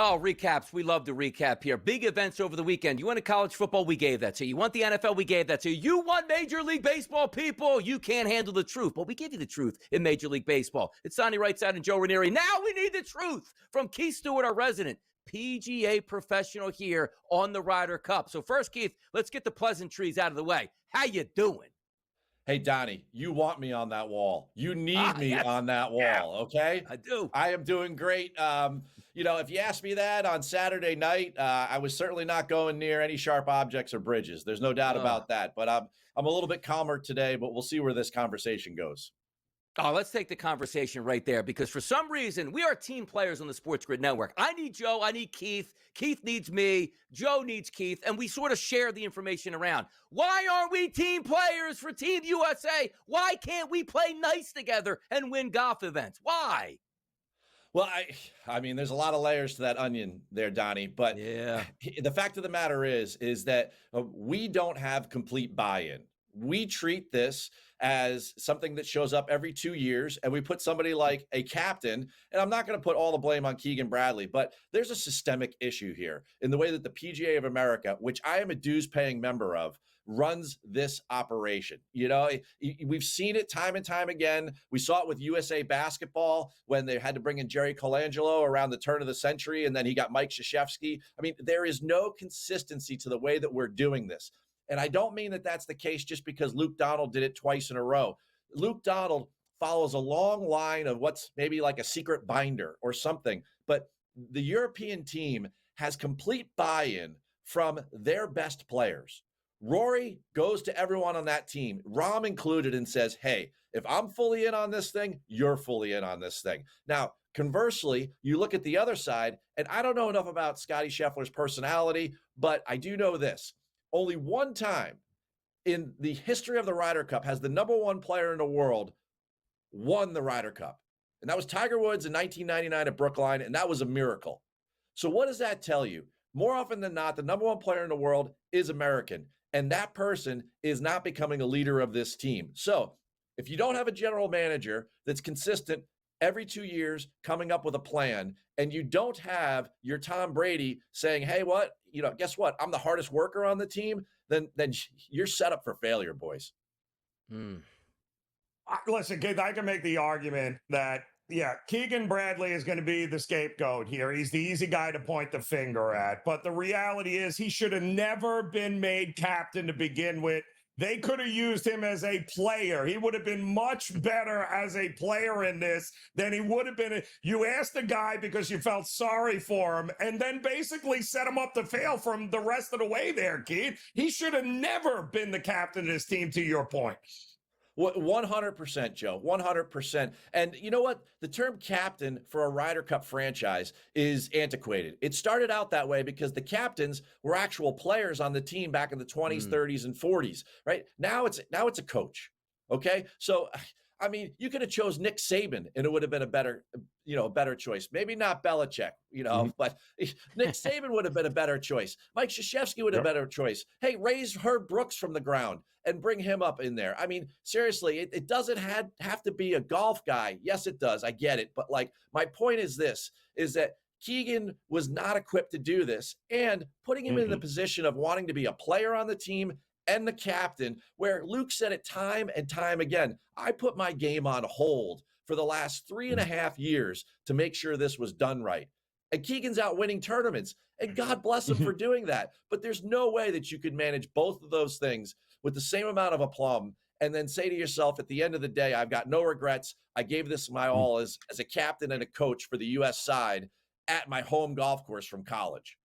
Oh, recaps. We love to recap here. Big events over the weekend. You wanted college football? We gave that to you. You want the NFL? We gave that to you. You want Major League Baseball, people? You can't handle the truth. But we give you the truth in Major League Baseball. It's Donnie Rightside and Joe Ranieri. Now we need the truth from Keith Stewart, our resident PGA professional here on the Ryder Cup. So first, Keith, let's get the pleasantries out of the way. How you doing? Hey, Donnie, you want me on that wall. You need me on that wall, okay? I do. I am doing great. If you asked me that on Saturday night, I was certainly not going near any sharp objects or bridges. There's no doubt about that. But I'm a little bit calmer today, but we'll see where this conversation goes. Oh, let's take the conversation right there, because for some reason, we are team players on the SportsGrid network. I need Joe. I need Keith. Keith needs me. Joe needs Keith. And we sort of share the information around. Why aren't we team players for Team USA? Why can't we play nice together and win golf events? Why? Well, I mean, there's a lot of layers to that onion there, Donnie. But yeah, the fact of the matter is that we don't have complete buy-in. We treat this as something that shows up every 2 years, and we put somebody like a captain, and I'm not going to put all the blame on Keegan Bradley, but there's a systemic issue here in the way that the PGA of America, which I am a dues-paying member of, runs this operation. You know, we've seen it time and time again. We saw it with USA Basketball when they had to bring in Jerry Colangelo around the turn of the century, and then he got Mike Krzyzewski. I mean, there is no consistency to the way that we're doing this. And I don't mean that that's the case just because Luke Donald did it twice in a row. Luke Donald follows a long line of what's maybe like a secret binder or something. But the European team has complete buy-in from their best players. Rory goes to everyone on that team, Rahm included, and says, hey, if I'm fully in on this thing, you're fully in on this thing. Now, conversely, you look at the other side, and I don't know enough about Scottie Scheffler's personality, but I do know this. Only one time in the history of the Ryder Cup has the number one player in the world won the Ryder Cup. And that was Tiger Woods in 1999 at Brookline, and that was a miracle. So what does that tell you? More often than not, the number one player in the world is American, and that person is not becoming a leader of this team. So if you don't have a general manager that's consistent every 2 years coming up with a plan, and you don't have your Tom Brady saying, hey, guess what? I'm the hardest worker on the team, then you're set up for failure, boys. Listen, Keith, I can make the argument that, Keegan Bradley is going to be the scapegoat here. He's the easy guy to point the finger at. But the reality is he should have never been made captain to begin with. They could have used him as a player. He would have been much better as a player in this than he would have been. You asked the guy because you felt sorry for him and then basically set him up to fail from the rest of the way there, Keith. He should have never been the captain of this team, to your point. 100%, Joe, 100%. And you know what? The term captain for a Ryder Cup franchise is antiquated. It started out that way because the captains were actual players on the team back in the 20s, 30s, and 40s, right? Now it's a coach, okay? So, I mean, you could have chose Nick Saban, and it would have been a better choice. Maybe not Belichick, but Nick Saban would have been a better choice. Mike Krzyzewski would have been a better choice. Hey, raise Herb Brooks from the ground and bring him up in there. I mean, seriously, it doesn't have to be a golf guy. Yes, it does. I get it. But my point is that Keegan was not equipped to do this, and putting him in the position of wanting to be a player on the team and the captain, where Luke said it time and time again, I put my game on hold for the last 3.5 years to make sure this was done right. And Keegan's out winning tournaments, and God bless him for doing that. But there's no way that you could manage both of those things with the same amount of aplomb and then say to yourself, at the end of the day, I've got no regrets. I gave this my all as a captain and a coach for the U.S. side at my home golf course from college.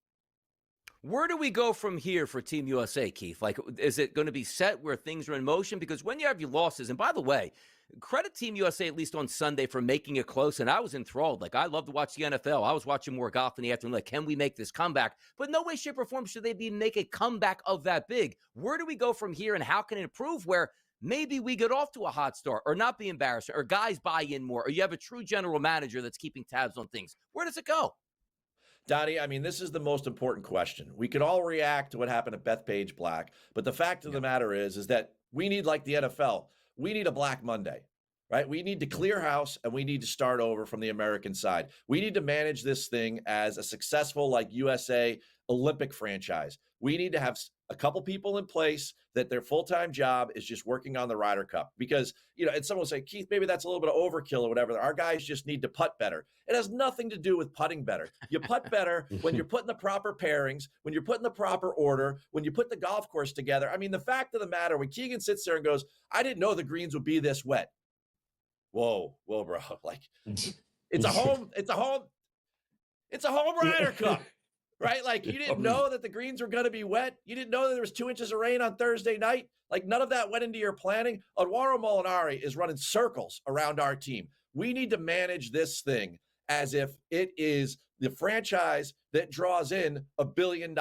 Where do we go from here for Team USA, Keith? Is it going to be set where things are in motion? Because when you have your losses, and by the way, credit Team USA at least on Sunday for making it close, and I was enthralled. I love to watch the NFL. I was watching more golf in the afternoon. Can we make this comeback? But no way, shape, or form should they be make a comeback of that big. Where do we go from here, and how can it improve where maybe we get off to a hot start or not be embarrassed, or guys buy in more, or you have a true general manager that's keeping tabs on things? Where does it go? Donnie, I mean, this is the most important question. We could all react to what happened at Bethpage Black, but the fact of the matter is that we need, like the NFL, we need a Black Monday. right? We need to clear house and we need to start over from the American side. We need to manage this thing as a successful, like USA Olympic franchise. We need to have a couple people in place that their full-time job is just working on the Ryder Cup, because, and someone will say, Keith, maybe that's a little bit of overkill or whatever. Our guys just need to putt better. It has nothing to do with putting better. You putt better when you're putting the proper pairings, when you're putting the proper order, when you put the golf course together. I mean, the fact of the matter, when Keegan sits there and goes, I didn't know the greens would be this wet. Whoa, bro. Like, it's a home Ryder Cup. Right? Like, you didn't know that the greens were going to be wet. You didn't know that there was 2 inches of rain on Thursday night. Like, none of that went into your planning. Eduardo Molinari is running circles around our team. We need to manage this thing as if it is the franchise that draws in $1 billion,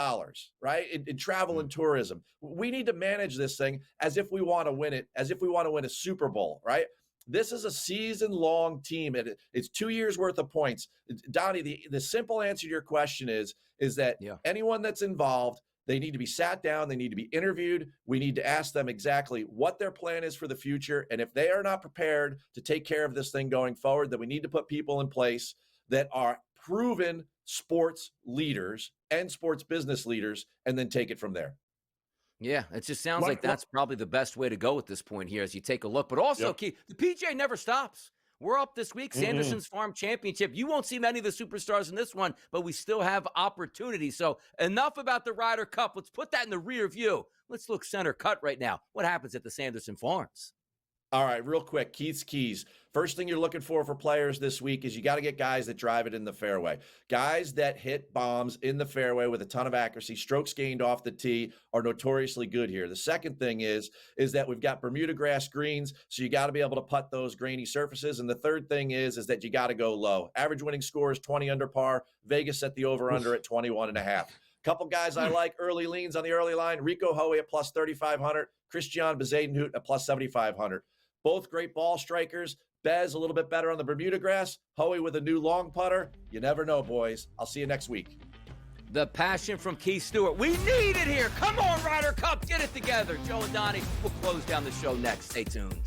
right? In travel and tourism. We need to manage this thing as if we want to win it, as if we want to win a Super Bowl, right? This is a season-long team. It's 2 years worth of points. Donnie, the simple answer to your question is that anyone that's involved, they need to be sat down. They need to be interviewed. We need to ask them exactly what their plan is for the future. And if they are not prepared to take care of this thing going forward, then we need to put people in place that are proven sports leaders and sports business leaders, and then take it from there. Yeah, it just sounds like that's probably the best way to go at this point here as you take a look. But also, Keith, the PJ never stops. We're up this week, Sanderson's Farms Championship. You won't see many of the superstars in this one, but we still have opportunity. So enough about the Ryder Cup. Let's put that in the rear view. Let's look center cut right now. What happens at the Sanderson Farms? All right, real quick, Keith's keys. First thing you're looking for players this week is you got to get guys that drive it in the fairway. Guys that hit bombs in the fairway with a ton of accuracy, strokes gained off the tee are notoriously good here. The second thing is that we've got Bermuda grass greens, so you got to be able to putt those grainy surfaces. And the third thing is that you got to go low. Average winning score is 20 under par. Vegas set the over-under at 21.5. Couple guys I like, early leans on the early line. Rico Hoey at plus 3,500. Christian Bezadenhout at plus 7,500. Both great ball strikers. Bez a little bit better on the Bermuda grass. Hoey with a new long putter. You never know, boys. I'll see you next week. The passion from Keith Stewart. We need it here. Come on, Ryder Cup. Get it together. Joe and Donnie will close down the show next. Stay tuned.